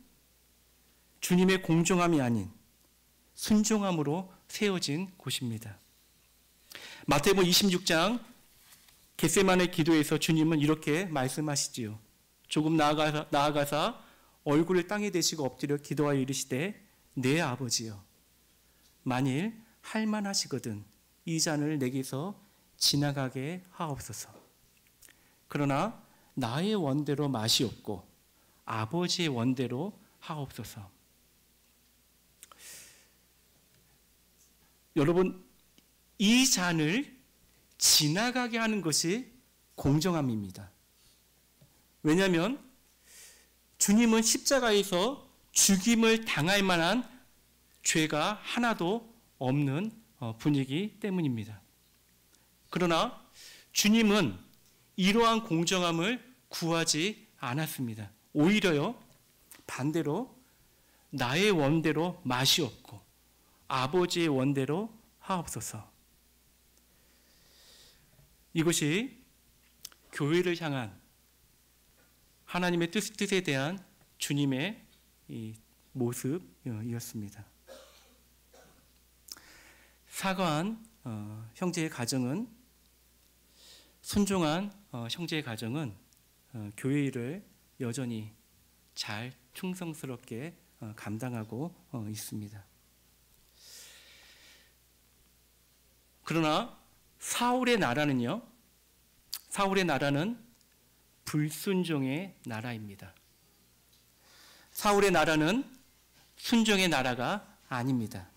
S1: 주님의 공정함이 아닌 순종함으로 세워진 곳입니다. 마태복음 26장 겟세마네 기도에서 주님은 이렇게 말씀하시지요. 조금 나아가사 얼굴을 땅에 대시고 엎드려 기도하여 이르시되 내 아버지여, 만일 할만하시거든 이 잔을 내게서 지나가게 하옵소서. 그러나 나의 원대로 마시옵고 아버지의 원대로 하옵소서. 여러분, 이 잔을 지나가게 하는 것이 공정함입니다. 왜냐하면 주님은 십자가에서 죽임을 당할 만한 죄가 하나도 없는 분이기 때문입니다. 그러나 주님은 이러한 공정함을 구하지 않았습니다. 오히려요, 반대로 나의 원대로 마시옵고 아버지의 원대로 하옵소서. 이것이 교회를 향한 하나님의 뜻에 대한 주님의 이 모습이었습니다. 사과한 형제의 가정은, 순종한 형제의 가정은 교회 일을 여전히 잘 충성스럽게 감당하고 있습니다. 그러나 사울의 나라는 불순종의 나라입니다. 사울의 나라는 순종의 나라가 아닙니다.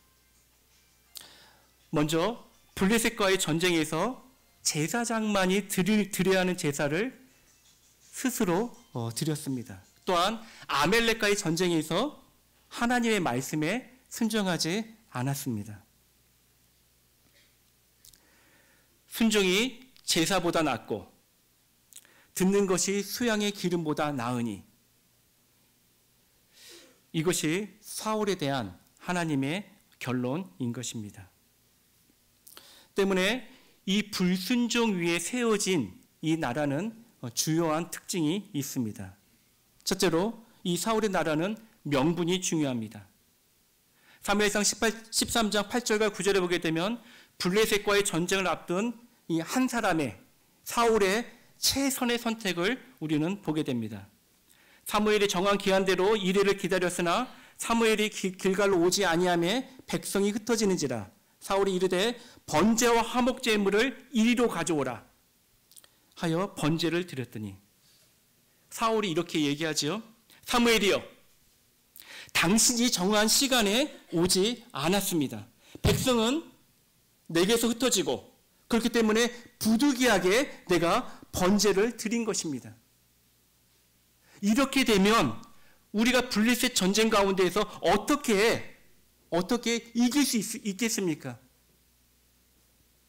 S1: 먼저 블레셋과의 전쟁에서 제사장만이 드려야 하는 제사를 스스로 드렸습니다. 또한 아멜렉과의 전쟁에서 하나님의 말씀에 순종하지 않았습니다. 순종이 제사보다 낫고 듣는 것이 수양의 기름보다 나으니, 이것이 사울에 대한 하나님의 결론인 것입니다. 때문에 이 불순종 위에 세워진 이 나라는 주요한 특징이 있습니다. 첫째로 이 사울의 나라는 명분이 중요합니다. 사무엘상 13장 8절과 9절에 보게 되면 블레셋과의 전쟁을 앞둔 이 한 사람의, 사울의 최선의 선택을 우리는 보게 됩니다. 사무엘이 정한 기한대로 이르를 기다렸으나 사무엘이 길갈로 오지 아니하매 백성이 흩어지는지라 사울이 이르되 번제와 화목 제물을 이리로 가져오라 하여 번제를 드렸더니, 사울이 이렇게 얘기하지요. 사무엘이여, 당신이 정한 시간에 오지 않았습니다. 백성은 내게서 흩어지고 그렇기 때문에 부득이하게 내가 번제를 드린 것입니다. 이렇게 되면 우리가 블레셋 전쟁 가운데에서 어떻게 이길 수 있겠습니까?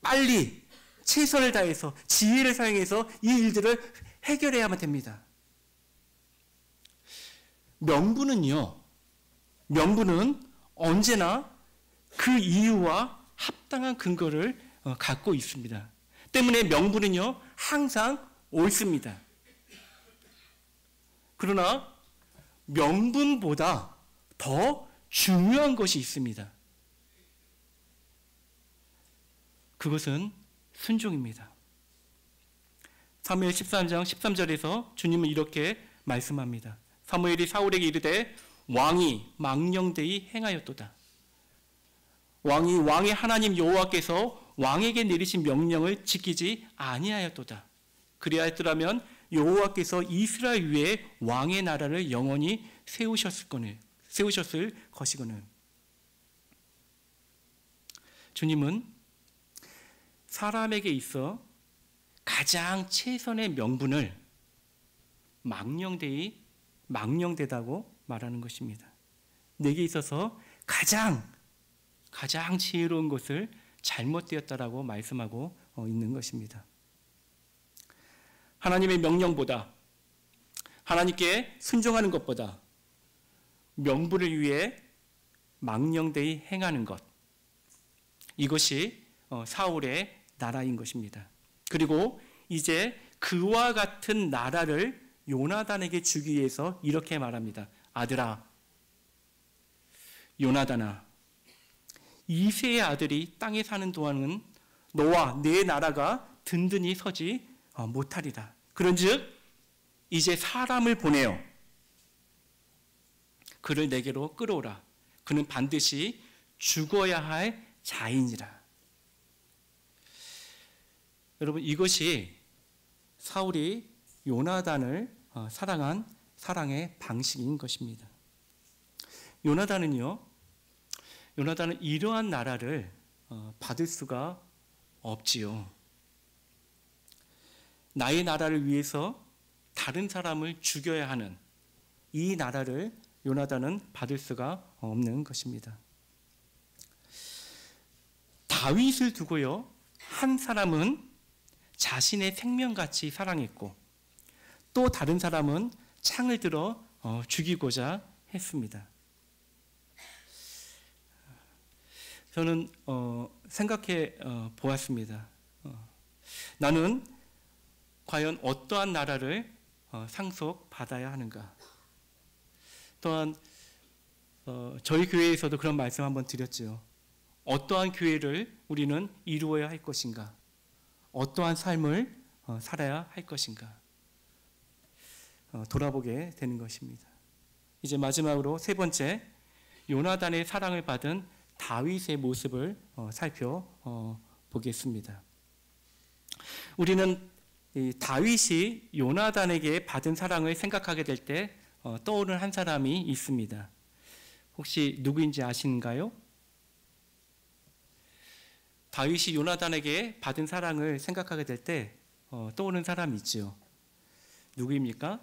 S1: 빨리 최선을 다해서 지혜를 사용해서 이 일들을 해결해야만 됩니다. 명분은 언제나 그 이유와 합당한 근거를 갖고 있습니다. 때문에 명분은요, 항상 옳습니다. 그러나 명분보다 더 중요한 것이 있습니다. 그것은 순종입니다. 사무엘 13장 13절에서 주님은 이렇게 말씀합니다. 사무엘이 사울에게 이르되 왕이 망령되이 행하였도다. 왕의 하나님 여호와께서 왕에게 내리신 명령을 지키지 아니하였도다. 그리하였더라면 여호와께서 이스라엘 위에 왕의 나라를 영원히 세우셨을 것이거늘. 주님은 사람에게 있어 가장 최선의 명분을 망령되다고 말하는 것입니다. 내게 있어서 가장 지혜로운 것을 잘못되었다라고 말씀하고 있는 것입니다. 하나님의 명령보다, 하나님께 순종하는 것보다 명분을 위해 망령되이 행하는 것, 이것이 사울의 나라인 것입니다. 그리고 이제 그와 같은 나라를 요나단에게 주기 위해서 이렇게 말합니다. 아들아, 요나단아, 이새의 아들이 땅에 사는 동안은 너와 내 나라가 든든히 서지 못하리라. 그런즉 이제 사람을 보내어 그를 내게로 끌어오라. 그는 반드시 죽어야 할 자인이라. 여러분, 이것이 사울이 요나단을 사랑한 사랑의 방식인 것입니다. 요나단은 이러한 나라를 받을 수가 없지요. 나의 나라를 위해서 다른 사람을 죽여야 하는 이 나라를 요나단은 받을 수가 없는 것입니다. 다윗을 두고요, 한 사람은 자신의 생명같이 사랑했고 또 다른 사람은 창을 들어 죽이고자 했습니다. 저는 생각해 보았습니다. 나는 과연 어떠한 나라를 상속받아야 하는가? 또한 저희 교회에서도 그런 말씀 한번 드렸죠. 어떠한 교회를 우리는 이루어야 할 것인가? 어떠한 삶을 살아야 할 것인가? 돌아보게 되는 것입니다. 이제 마지막으로 세 번째, 요나단의 사랑을 받은 다윗의 모습을 살펴보겠습니다. 우리는 다윗이 요나단에게 받은 사랑을 생각하게 될 때 떠오르는 한 사람이 있습니다. 혹시 누구인지 아시는가요? 다윗이 요나단에게 받은 사랑을 생각하게 될 때 떠오르는 사람이 있죠. 누구입니까?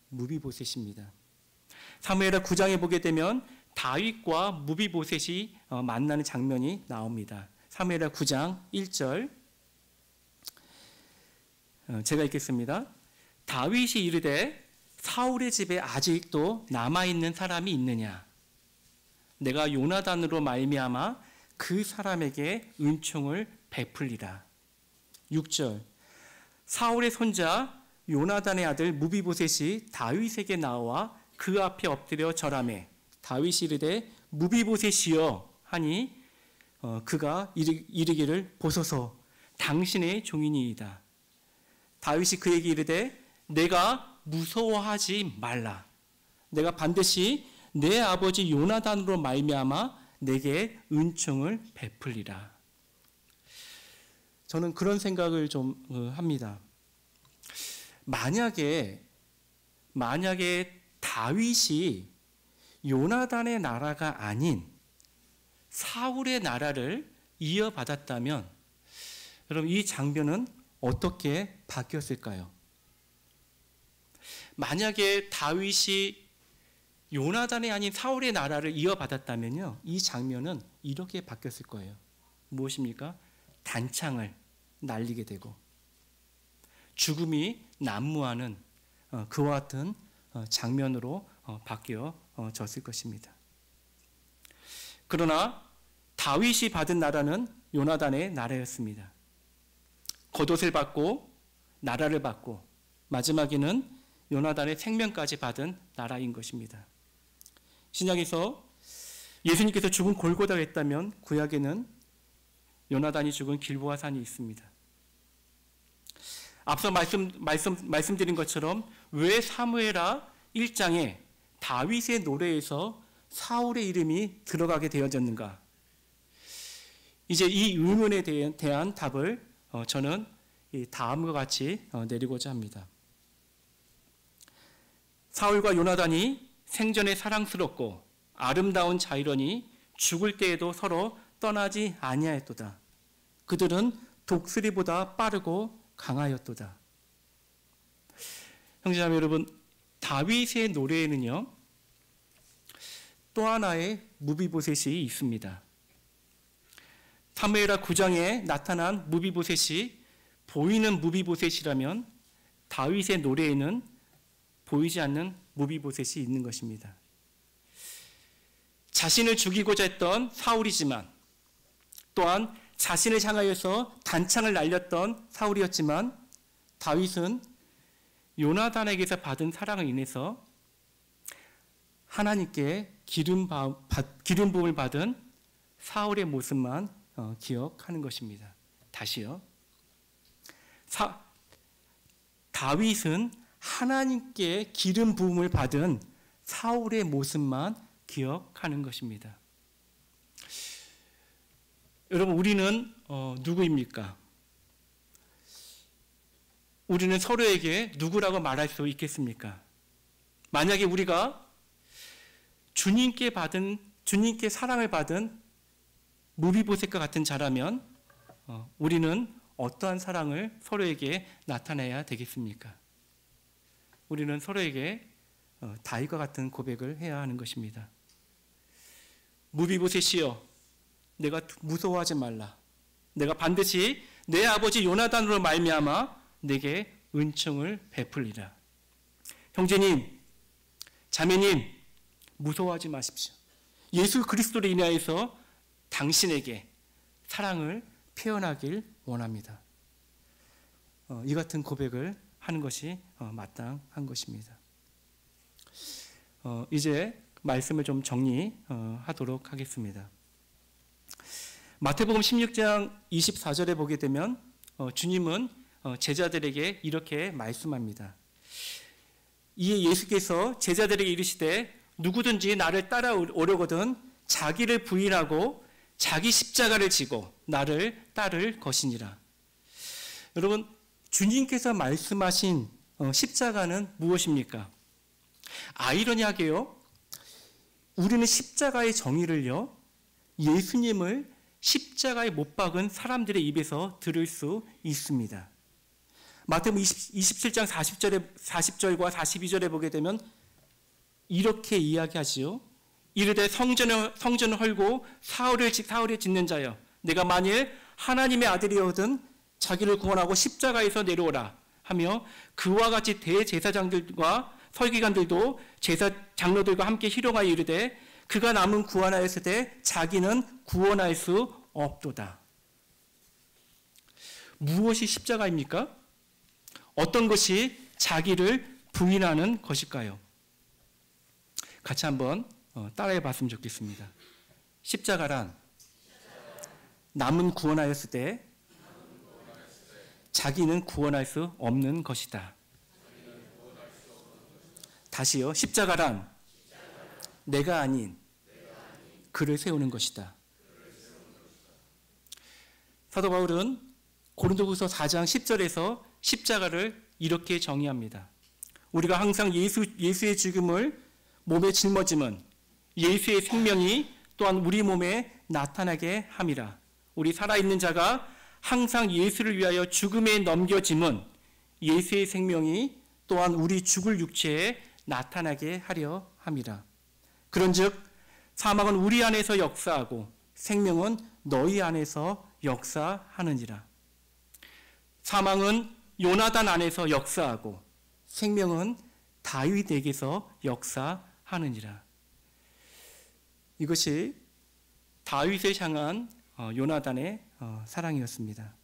S1: 무비보셋입니다. 사무엘하 9장에 보게 되면 다윗과 무비보셋이 만나는 장면이 나옵니다. 사무엘하 9장 1절 제가 읽겠습니다. 다윗이 이르되 사울의 집에 아직도 남아있는 사람이 있느냐? 내가 요나단으로 말미암아 그 사람에게 은총을 베풀리라. 6절 사울의 손자 요나단의 아들 무비보셋이 다윗에게 나와 그 앞에 엎드려 절하매 다윗이 이르되 무비보셋이여 하니 그가 이르기를 보소서 당신의 종이니이다. 다윗이 그에게 이르되 내가 무서워하지 말라. 내가 반드시 내 아버지 요나단으로 말미암아 내게 은총을 베풀리라. 저는 그런 생각을 좀 합니다. 만약에 다윗이 요나단의 나라가 아닌 사울의 나라를 이어받았다면 여러분 이 장면은 어떻게 바뀌었을까요? 만약에 다윗이 요나단이 아닌 사울의 나라를 이어받았다면요, 이 장면은 이렇게 바뀌었을 거예요. 무엇입니까? 단창을 날리게 되고 죽음이 난무하는 그와 같은 장면으로 바뀌어졌을 것입니다. 그러나 다윗이 받은 나라는 요나단의 나라였습니다. 겉옷을 받고 나라를 받고 마지막에는 요나단의 생명까지 받은 나라인 것입니다. 신약에서 예수님께서 죽은 골고다가 있다면 구약에는 요나단이 죽은 길보아 산이 있습니다. 앞서 말씀드린 것처럼 왜 사무엘하 1장에 다윗의 노래에서 사울의 이름이 들어가게 되어졌는가? 이제 이 의문에 대한 답을 저는 다음과 같이 내리고자 합니다. 사울과 요나단이 생전에 사랑스럽고 아름다운 자이러니 죽을 때에도 서로 떠나지 아니하였도다. 그들은 독수리보다 빠르고 강하였도다. 형제자매 여러분, 다윗의 노래에는요 또 하나의 무비보셋이 있습니다. 사무엘하 9장에 나타난 무비보셋이 보이는 무비보셋이라면 다윗의 노래에는 보이지 않는 무비보셋이 있는 것입니다. 자신을 죽이고자 했던 사울이지만 또한 자신을 향하여서 단창을 날렸던 사울이었지만 다윗은 요나단에게서 받은 사랑을 인해서 하나님께 기름 부음을 받은 사울의 모습만 기억하는 것입니다. 다시요. 다윗은 하나님께 기름 부음을 받은 사울의 모습만 기억하는 것입니다. 여러분, 우리는 누구입니까? 우리는 서로에게 누구라고 말할 수 있겠습니까? 만약에 우리가 주님께 사랑을 받은 무비보셋과 같은 자라면 우리는 어떠한 사랑을 서로에게 나타내야 되겠습니까? 우리는 서로에게 다윗과 같은 고백을 해야 하는 것입니다. 무비보셋이여, 내가 무서워하지 말라. 내가 반드시 내 아버지 요나단으로 말미암아 내게 은총을 베풀리라. 형제님, 자매님, 무서워하지 마십시오. 예수 그리스도로 인하여서 당신에게 사랑을 표현하길 원합니다. 이 같은 고백을 하는 것이 마땅한 것입니다. 이제 말씀을 좀 정리하도록 하겠습니다. 마태복음 16장 24절에 보게 되면 주님은 제자들에게 이렇게 말씀합니다. 이에 예수께서 제자들에게 이르시되 누구든지 나를 따라오려거든 자기를 부인하고 자기 십자가를 지고 나를 따를 것이니라. 여러분, 주님께서 말씀하신 십자가는 무엇입니까? 아이러니하게요, 우리는 십자가의 정의를요, 예수님을 십자가에 못 박은 사람들의 입에서 들을 수 있습니다. 마태복음 27장 40절과 42절에 보게 되면 이렇게 이야기하지요. 이르되 성전을 헐고 사흘을 짓는 자여, 내가 만일 하나님의 아들이거든 자기를 구원하고 십자가에서 내려오라 하며 그와 같이 대제사장들과 서기관들도 제사 장로들과 함께 희롱하여 이르되 그가 남은 구원하였을 때 자기는 구원할 수 없도다. 무엇이 십자가입니까? 어떤 것이 자기를 부인하는 것일까요? 같이 한번 따라해 봤으면 좋겠습니다. 십자가란 남은 구원하였을 때 자기는 구원할 수 없는 것이다. 다시요. 십자가란 내가 아닌 그를 세우는 것이다. 사도 바울은 고린도후서 4장 10절에서 십자가를 이렇게 정의합니다. 우리가 항상 예수의 죽음을 몸에 짊어짐은 예수의 생명이 또한 우리 몸에 나타나게 함이라. 우리 살아있는 자가 항상 예수를 위하여 죽음에 넘겨짐은 예수의 생명이 또한 우리 죽을 육체에 나타나게 하려 함이라. 그런즉 사망은 우리 안에서 역사하고 생명은 너희 안에서 역사하느니라. 사망은 요나단 안에서 역사하고 생명은 다윗에게서 역사하느니라. 이것이 다윗을 향한 요나단의 사랑이었습니다.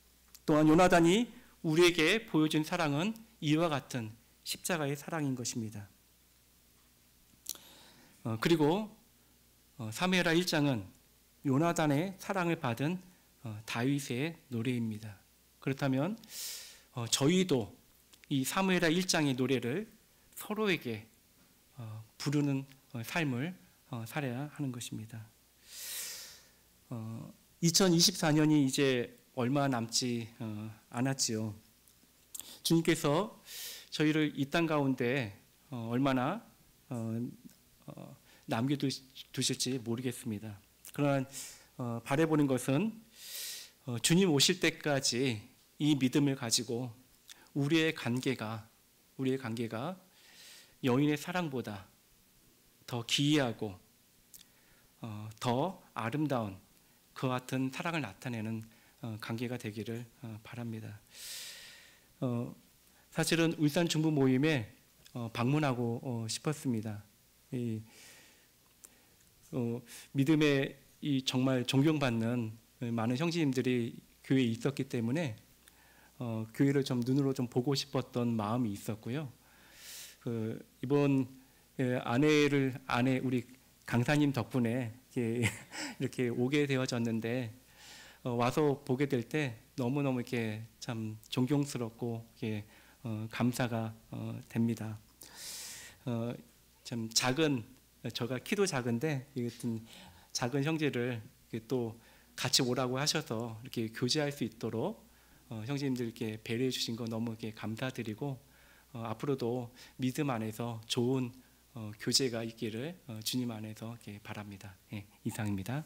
S1: 또한 요나단이 우리에게 보여준 사랑은 이와 같은 십자가의 사랑인 것입니다. 그리고 사무엘하 1장은 요나단의 사랑을 받은 다윗의 노래입니다. 그렇다면 저희도 이 사무엘하 1장의 노래를 서로에게 부르는 삶을 살아야 하는 것입니다. 2024년이 이제 얼마 남지 않았지요. 주님께서 저희를 이 땅 가운데 얼마나 남겨두실지 모르겠습니다. 그러나 바라보는 것은 주님 오실 때까지 이 믿음을 가지고 우리의 관계가 여인의 사랑보다 더 기이하고 더 아름다운 그와 같은 사랑을 나타내는 관계가 되기를 바랍니다. 사실은 울산 중부 모임에 방문하고 싶었습니다. 믿음에 정말 존경받는 많은 형제님들이 교회에 있었기 때문에 교회를 좀 눈으로 좀 보고 싶었던 마음이 있었고요. 이번 아내 우리 강사님 덕분에 이렇게 오게 되어졌는데 와서 보게 될 때 너무너무 이렇게 참 존경스럽고 이렇게 감사가 됩니다. 참 제가 키도 작은데 이것은 작은 형제를 또 같이 오라고 하셔서 이렇게 교제할 수 있도록 형제님들께 배려해 주신 거 너무 이렇게 감사드리고 앞으로도 믿음 안에서 좋은 교제가 있기를 주님 안에서 이렇게 바랍니다. 이상입니다.